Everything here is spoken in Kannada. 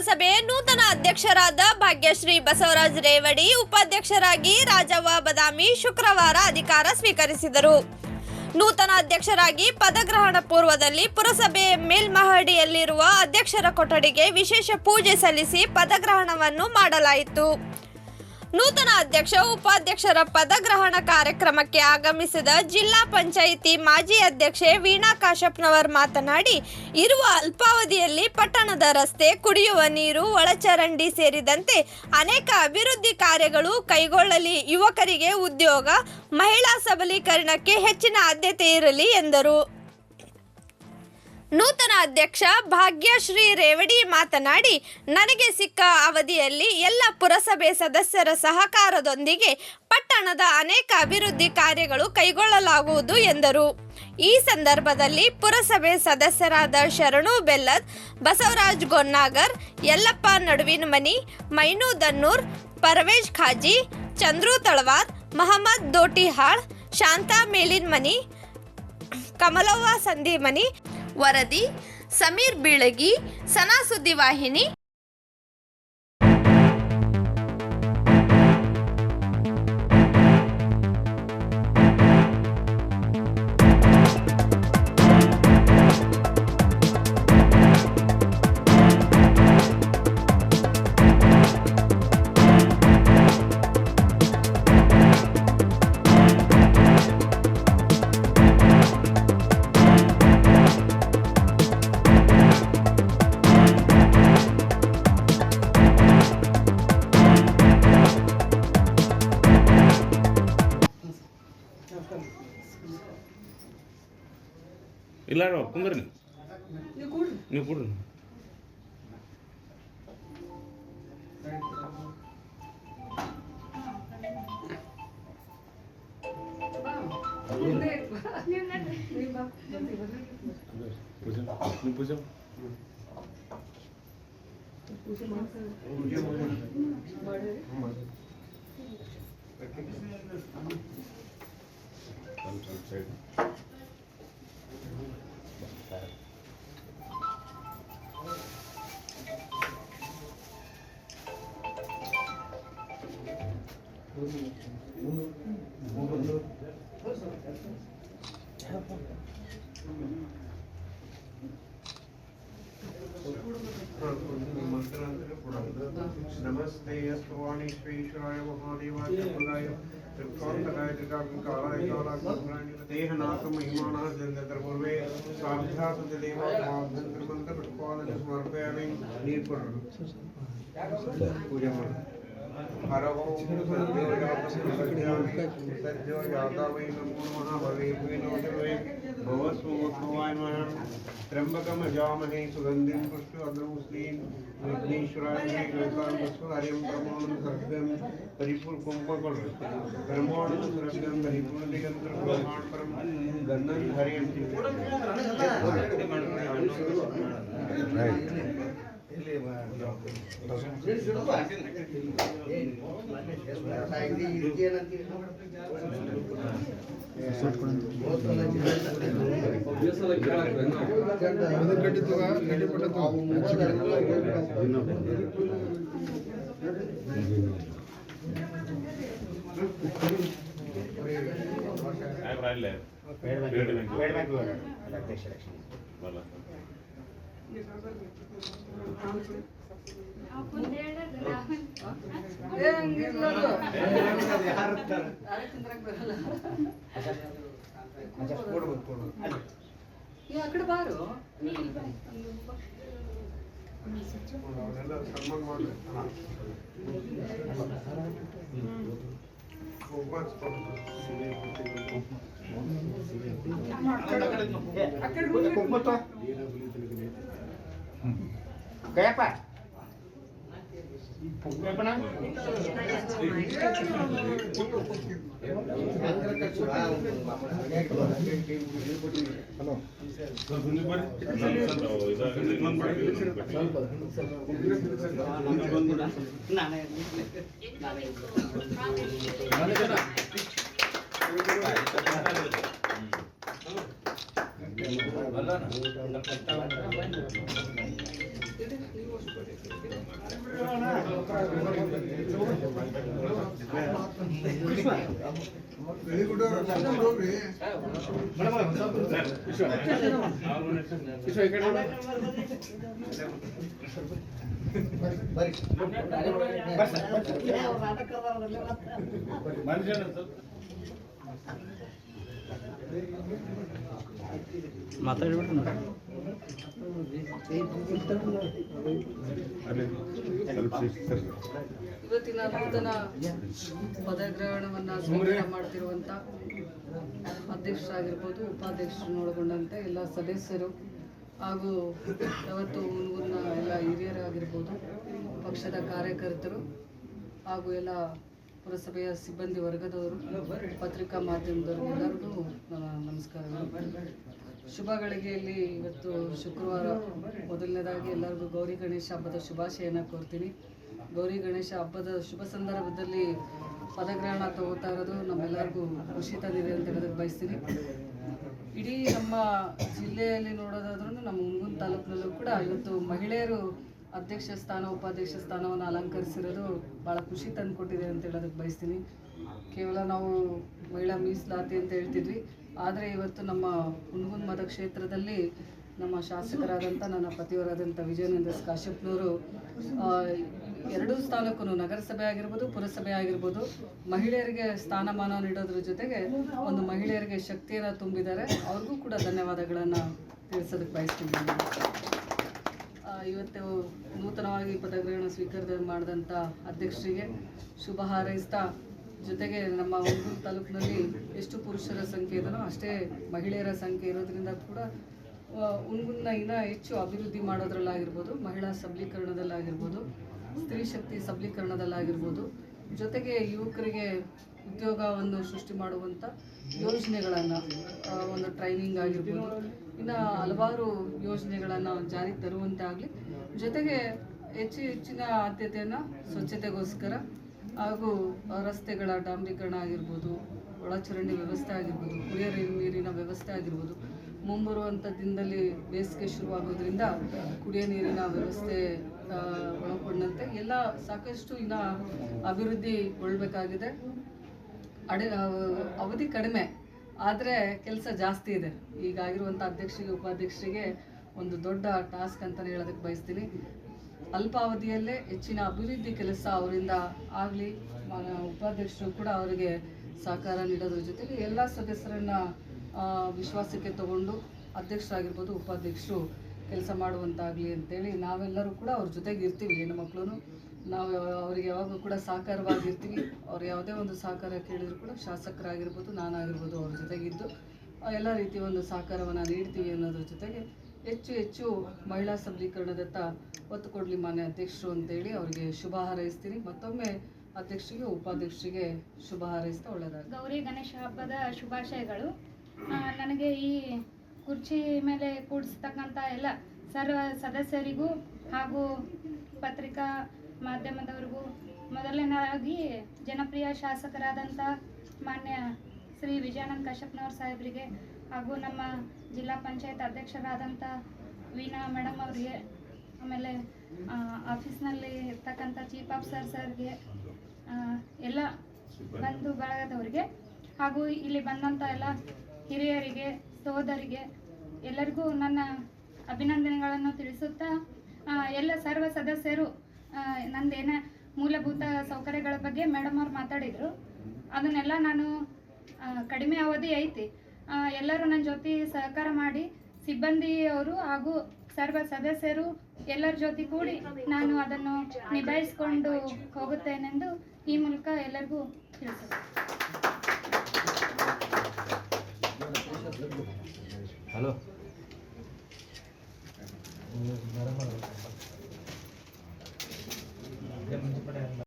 ಪುರಸಭೆ ನೂತನ ಅಧ್ಯಕ್ಷರಾದ ಭಾಗ್ಯಶ್ರೀ ಬಸವರಾಜ್ ರೇವಡಿ, ಉಪಾಧ್ಯಕ್ಷರಾಗಿ ರಾಜವ್ವ ಬದಾಮಿ ಶುಕ್ರವಾರ ಅಧಿಕಾರ ಸ್ವೀಕರಿಸಿದರು. ನೂತನ ಅಧ್ಯಕ್ಷರಾಗಿ ಪದಗ್ರಹಣ ಪೂರ್ವದಲ್ಲಿ ಪುರಸಭೆ ಮೇಲ್ಮಹಡಿಯಲ್ಲಿರುವ ಅಧ್ಯಕ್ಷರ ಕೊಠಡಿಗೆ ವಿಶೇಷ ಪೂಜೆ ಸಲ್ಲಿಸಿ ಪದಗ್ರಹಣವನ್ನು ಮಾಡಲಾಯಿತು. ನೂತನ ಅಧ್ಯಕ್ಷ ಉಪಾಧ್ಯಕ್ಷರ ಪದಗ್ರಹಣ ಕಾರ್ಯಕ್ರಮಕ್ಕೆ ಆಗಮಿಸಿದ ಜಿಲ್ಲಾ ಪಂಚಾಯಿತಿ ಮಾಜಿ ಅಧ್ಯಕ್ಷೆ ವೀಣಾ ಕಾಶಪ್ಪನವರ್ ಮಾತನಾಡಿ, ಇರುವ ಅಲ್ಪಾವಧಿಯಲ್ಲಿ ಪಟ್ಟಣದ ರಸ್ತೆ, ಕುಡಿಯುವ ನೀರು, ಒಳಚರಂಡಿ ಸೇರಿದಂತೆ ಅನೇಕ ಅಭಿವೃದ್ಧಿ ಕಾರ್ಯಗಳು ಕೈಗೊಳ್ಳಲಿ, ಯುವಕರಿಗೆ ಉದ್ಯೋಗ, ಮಹಿಳಾ ಸಬಲೀಕರಣಕ್ಕೆ ಹೆಚ್ಚಿನ ಆದ್ಯತೆ ಇರಲಿ ಎಂದರು. ನೂತನ ಅಧ್ಯಕ್ಷ ಭಾಗ್ಯಶ್ರೀ ರೇವಡಿ ಮಾತನಾಡಿ, ನನಗೆ ಸಿಕ್ಕ ಅವಧಿಯಲ್ಲಿ ಎಲ್ಲ ಪುರಸಭೆ ಸದಸ್ಯರ ಸಹಕಾರದೊಂದಿಗೆ ಪಟ್ಟಣದ ಅನೇಕ ಅಭಿವೃದ್ಧಿ ಕಾರ್ಯಗಳು ಕೈಗೊಳ್ಳಲಾಗುವುದು ಎಂದರು. ಈ ಸಂದರ್ಭದಲ್ಲಿ ಪುರಸಭೆ ಸದಸ್ಯರಾದ ಶರಣು ಬೆಲ್ಲದ್, ಬಸವರಾಜ್ ಗೊನ್ನಾಗರ್, ಯಲ್ಲಪ್ಪ ನಡುವಿನ ಮನಿ, ಮೈನು ದನ್ನೂರ್, ಪರವೇಜ್ ಖಾಜಿ, ಚಂದ್ರು ತಳವಾರ್, ಮಹಮ್ಮದ್ ದೋಟಿಹಾಳ್, ಶಾಂತಾ ಮೇಲಿನ ಮನಿ, ಕಮಲವ್ವ ಸಂಧಿಮನಿ, ವರದಿ ಸಮೀರ್ ಬೀಳಗಿ, ಸನಾ ಸುದ್ದಿವಾಹಿನಿ. ಇಲ್ಲ ಕುಂದ್ರಿ ನೀವು ಕೊಡ್ರಿ. नमस्ते अस्तवाणी श्रीश्वराय महादेवाय प्रभुराय त्रिकांतकाय त्रिकांकाराय कालाग्निराय देहनाथ महिमानः जन्नतर्पूर्वे साध्यात देवा आभ्यन्तरमन्त्र पुष्पाणि समर्पयामि नीर्पुर पूजा हर ओम सद्यो जाता वै नमो नमः भवे भवे भवस्वोत्सवाय नमः त्र्यंबकं यजामहे सुगन्धिं पुष्टिवर्धनमुष्टिं विघ्नेश्वराय हरिं ब्रह्माणं सर्वं परिपूर्ण कुंभकल ब्रह्माणं सर्वं परिपूर्ण दिगंतर ब्रह्मांड परम गन्धं हरिं ಅಕಡೆ ಬಾರು ಸನ್ಮಾನ ಮಾಡಿ ಕಯಪ್ಪ ಇವತ್ತಿನ ನೂತನ ಪದಗ್ರಹಣವನ್ನು ಸ್ವೀಕಾರ ಮಾಡ್ತಿರುವಂಥ ಅಧ್ಯಕ್ಷರಾಗಿರ್ಬೋದು, ಉಪಾಧ್ಯಕ್ಷರನ್ನು ಒಳಗೊಂಡಂತೆ ಎಲ್ಲ ಸದಸ್ಯರು ಹಾಗೂ ಯಾವತ್ತು ಹುನಗುಂದನ ಎಲ್ಲ ಹಿರಿಯರಾಗಿರ್ಬೋದು, ಪಕ್ಷದ ಕಾರ್ಯಕರ್ತರು ಹಾಗೂ ಎಲ್ಲ ಪುರಸಭೆಯ ಸಿಬ್ಬಂದಿ ವರ್ಗದವರು, ಪತ್ರಿಕಾ ಮಾಧ್ಯಮದವರು ಎಲ್ಲರಿಗೂ ನನ್ನ ನಮಸ್ಕಾರಗಳು. ಶುಭ ಗಳಿಗೆಯಲ್ಲಿ ಇವತ್ತು ಶುಕ್ರವಾರ ಮೊದಲನೇದಾಗಿ ಎಲ್ಲರಿಗೂ ಗೌರಿ ಗಣೇಶ ಹಬ್ಬದ ಶುಭಾಶಯನ ಕೋರ್ತೀನಿ. ಗೌರಿ ಗಣೇಶ ಹಬ್ಬದ ಶುಭ ಸಂದರ್ಭದಲ್ಲಿ ಪದಗ್ರಹಣ ತಗೋತಾ ಇರೋದು ನಮ್ಮೆಲ್ಲರಿಗೂ ಖುಷಿ ತಂದಿದೆ ಅಂತ ಹೇಳೋದಕ್ಕೆ ಬಯಸ್ತೀನಿ. ಇಡೀ ನಮ್ಮ ಜಿಲ್ಲೆಯಲ್ಲಿ ನೋಡೋದಾದ್ರೂ ನಮ್ಮ ಹುನಗುಂದ ತಾಲೂಕಿನಲ್ಲೂ ಕೂಡ ಇವತ್ತು ಮಹಿಳೆಯರು ಅಧ್ಯಕ್ಷ ಸ್ಥಾನ, ಉಪಾಧ್ಯಕ್ಷ ಸ್ಥಾನವನ್ನು ಅಲಂಕರಿಸಿರೋದು ಭಾಳ ಖುಷಿ ತಂದುಕೊಟ್ಟಿದೆ ಅಂತ ಹೇಳೋದಕ್ಕೆ ಬಯಸ್ತೀನಿ. ಕೇವಲ ನಾವು ಮಹಿಳಾ ಮೀಸಲಾತಿ ಅಂತ ಹೇಳ್ತಿದ್ವಿ, ಆದರೆ ಇವತ್ತು ನಮ್ಮ ಹುನಗುಂದ ಮತಕ್ಷೇತ್ರದಲ್ಲಿ ನಮ್ಮ ಶಾಸಕರಾದಂಥ ನನ್ನ ಪತಿಯವರಾದಂಥ ವಿಜಯಾನಂದ ಕಾಶ್ಯಪ್ನವರು ಎರಡೂ ಸ್ಥಾನಕ್ಕೂ ನಗರಸಭೆ ಆಗಿರ್ಬೋದು, ಪುರಸಭೆ ಆಗಿರ್ಬೋದು, ಮಹಿಳೆಯರಿಗೆ ಸ್ಥಾನಮಾನ ನೀಡೋದ್ರ ಜೊತೆಗೆ ಒಂದು ಮಹಿಳೆಯರಿಗೆ ಶಕ್ತಿಯನ್ನು ತುಂಬಿದ್ದಾರೆ. ಅವ್ರಿಗೂ ಕೂಡ ಧನ್ಯವಾದಗಳನ್ನು ತಿಳಿಸೋದಕ್ಕೆ ಬಯಸ್ತೀನಿ. ಇವತ್ತು ನೂತನವಾಗಿ ಪದಗ್ರಹಣ ಸ್ವೀಕಾರ ಮಾಡಿದಂಥ ಅಧ್ಯಕ್ಷರಿಗೆ ಶುಭ ಹಾರೈಸ್ತಾ, ಜೊತೆಗೆ ನಮ್ಮ ಹುನಗುಂದ ತಾಲೂಕಿನಲ್ಲಿ ಎಷ್ಟು ಪುರುಷರ ಸಂಖ್ಯೆ ಇದೆಯೋ ಅಷ್ಟೇ ಮಹಿಳೆಯರ ಸಂಖ್ಯೆ ಇರೋದ್ರಿಂದ ಕೂಡ ಹುನಗುಂದನ ಇನ್ನೂ ಹೆಚ್ಚು ಅಭಿವೃದ್ಧಿ ಮಾಡೋದ್ರಲ್ಲಾಗಿರ್ಬೋದು, ಮಹಿಳಾ ಸಬಲೀಕರಣದಲ್ಲಾಗಿರ್ಬೋದು, ಸ್ತ್ರೀ ಶಕ್ತಿ ಸಬಲೀಕರಣದಲ್ಲಾಗಿರ್ಬೋದು, ಜೊತೆಗೆ ಯುವಕರಿಗೆ ಉದ್ಯೋಗವನ್ನು ಸೃಷ್ಟಿ ಮಾಡುವಂಥ ಯೋಜನೆಗಳನ್ನು, ಒಂದು ಟ್ರೈನಿಂಗ್ ಆಗಿರ್ಬೋದು, ಇನ್ನು ಹಲವಾರು ಯೋಜನೆಗಳನ್ನು ಜಾರಿಗೆ ತರುವಂತೆ ಆಗಲಿ, ಜೊತೆಗೆ ಹೆಚ್ಚಿನ ಆದ್ಯತೆಯನ್ನು ಸ್ವಚ್ಛತೆಗೋಸ್ಕರ ಹಾಗೂ ರಸ್ತೆಗಳ ಡಾಂಬರೀಕರಣ ಆಗಿರ್ಬೋದು, ಒಳಚರಂಡಿ ವ್ಯವಸ್ಥೆ ಆಗಿರ್ಬೋದು, ಕುಡಿಯೋ ನೀರಿನ ವ್ಯವಸ್ಥೆ ಆಗಿರ್ಬೋದು, ಮುಂಬರುವಂಥ ದಿನದಲ್ಲಿ ಬೇಸಿಗೆ ಶುರುವಾಗೋದ್ರಿಂದ ಕುಡಿಯೋ ನೀರಿನ ವ್ಯವಸ್ಥೆ ಒಳಗೊಂಡಂತೆ ಎಲ್ಲ ಸಾಕಷ್ಟು ಇನ್ನು ಅಭಿವೃದ್ಧಿಗೊಳ್ಬೇಕಾಗಿದೆ. ಅವಧಿ ಕಡಿಮೆ ಆದರೆ ಕೆಲಸ ಜಾಸ್ತಿ ಇದೆ. ಈಗಾಗಿರುವಂಥ ಅಧ್ಯಕ್ಷರಿಗೆ, ಉಪಾಧ್ಯಕ್ಷರಿಗೆ ಒಂದು ದೊಡ್ಡ ಟಾಸ್ಕ್ ಅಂತಲೇ ಹೇಳೋದಕ್ಕೆ ಬಯಸ್ತೀನಿ. ಅಲ್ಪಾವಧಿಯಲ್ಲೇ ಹೆಚ್ಚಿನ ಅಭಿವೃದ್ಧಿ ಕೆಲಸ ಅವರಿಂದ ಆಗಲಿ, ಉಪಾಧ್ಯಕ್ಷರು ಕೂಡ ಅವರಿಗೆ ಸಹಕಾರ ನೀಡೋದ್ರ ಜೊತೆಗೆ ಎಲ್ಲ ಸದಸ್ಯರನ್ನು ವಿಶ್ವಾಸಕ್ಕೆ ತಗೊಂಡು ಅಧ್ಯಕ್ಷರಾಗಿರ್ಬೋದು, ಉಪಾಧ್ಯಕ್ಷರು ಕೆಲಸ ಮಾಡುವಂತಾಗಲಿ ಅಂತೇಳಿ ನಾವೆಲ್ಲರೂ ಕೂಡ ಅವ್ರ ಜೊತೆಗೆ ಇರ್ತೀವಿ. ಹೆಣ್ಣು ಮಕ್ಕಳು ನಾವು ಅವರಿಗೆ ಯಾವಾಗಲೂ ಕೂಡ ಸಹಕಾರವಾಗಿರ್ತೀವಿ. ಅವ್ರು ಯಾವುದೇ ಒಂದು ಸಹಕಾರ ಕೇಳಿದ್ರು ಕೂಡ ಶಾಸಕರಾಗಿರ್ಬೋದು, ನಾನಾಗಿರ್ಬೋದು ಅವ್ರ ಜೊತೆಗಿದ್ದು ಎಲ್ಲ ರೀತಿಯ ಒಂದು ಸಹಕಾರವನ್ನು ನೀಡ್ತೀವಿ ಅನ್ನೋದ್ರ ಜೊತೆಗೆ ಹೆಚ್ಚು ಮಹಿಳಾ ಸಬಲೀಕರಣದತ್ತ ಒತ್ತು ಕೊಡಲಿ ಮಾನ್ಯ ಅಧ್ಯಕ್ಷರು ಅಂತೇಳಿ ಅವರಿಗೆ ಶುಭ ಹಾರೈಸ್ತೀನಿ. ಮತ್ತೊಮ್ಮೆ ಅಧ್ಯಕ್ಷರಿಗೆ, ಉಪಾಧ್ಯಕ್ಷರಿಗೆ ಶುಭ ಹಾರೈಸ್ತಾ ಒಳ್ಳೆಯದಾಗಿ. ಗೌರಿ ಗಣೇಶ ಹಬ್ಬದ ಶುಭಾಶಯಗಳು. ನನಗೆ ಈ ಕುರ್ಚಿ ಮೇಲೆ ಕೂಡಿಸ್ತಕ್ಕಂಥ ಎಲ್ಲ ಸರ್ವ ಸದಸ್ಯರಿಗೂ ಹಾಗೂ ಪತ್ರಿಕಾ ಮಾಧ್ಯಮದವರಿಗೂ, ಮೊದಲನೇದಾಗಿ ಜನಪ್ರಿಯ ಶಾಸಕರಾದಂಥ ಮಾನ್ಯ ಶ್ರೀ ವಿಜಯಾನಂದ ಕಾಶ್ಯಪ್ನವ್ರ ಸಾಹೇಬರಿಗೆ ಹಾಗೂ ನಮ್ಮ ಜಿಲ್ಲಾ ಪಂಚಾಯತ್ ಅಧ್ಯಕ್ಷರಾದಂಥ ವೀಣಾ ಮೇಡಮ್ ಅವರಿಗೆ, ಆಮೇಲೆ ಆಫೀಸ್ನಲ್ಲಿ ಇರ್ತಕ್ಕಂಥ ಚೀಫ್ ಆಫೀಸರ್ ಸರ್ಗೆ, ಎಲ್ಲ ಬಂಧು ಬಳಗದವರಿಗೆ ಹಾಗೂ ಇಲ್ಲಿ ಬಂದಂಥ ಎಲ್ಲ ಹಿರಿಯರಿಗೆ, ಸೋದರಿಗೆ ಎಲ್ಲರಿಗೂ ನನ್ನ ಅಭಿನಂದನೆಗಳನ್ನು ತಿಳಿಸುತ್ತಾ, ಎಲ್ಲ ಸರ್ವ ಸದಸ್ಯರು ನಂದೇನೇ ಮೂಲಭೂತ ಸೌಕರ್ಯಗಳ ಬಗ್ಗೆ ಮೇಡಮ್ ಅವ್ರು ಮಾತಾಡಿದರು. ಅದನ್ನೆಲ್ಲ ನಾನು ಕಡಿಮೆ ಅವಧಿ ಐತಿ, ಎಲ್ಲರೂ ನನ್ನ ಜೊತೆ ಸಹಕಾರ ಮಾಡಿ, ಸಿಬ್ಬಂದಿಯವರು ಹಾಗೂ ಸರ್ವ ಸದಸ್ಯರು ಎಲ್ಲರ ಜೊತೆ ಕೂಡಿ ನಾನು ಅದನ್ನು ನಿಭಾಯಿಸಿಕೊಂಡು ಹೋಗುತ್ತೇನೆಂದು ಈ ಮೂಲಕ ಎಲ್ಲರಿಗೂ ತಿಳಿಸುತ್ತೇನೆ. ಹಲೋ.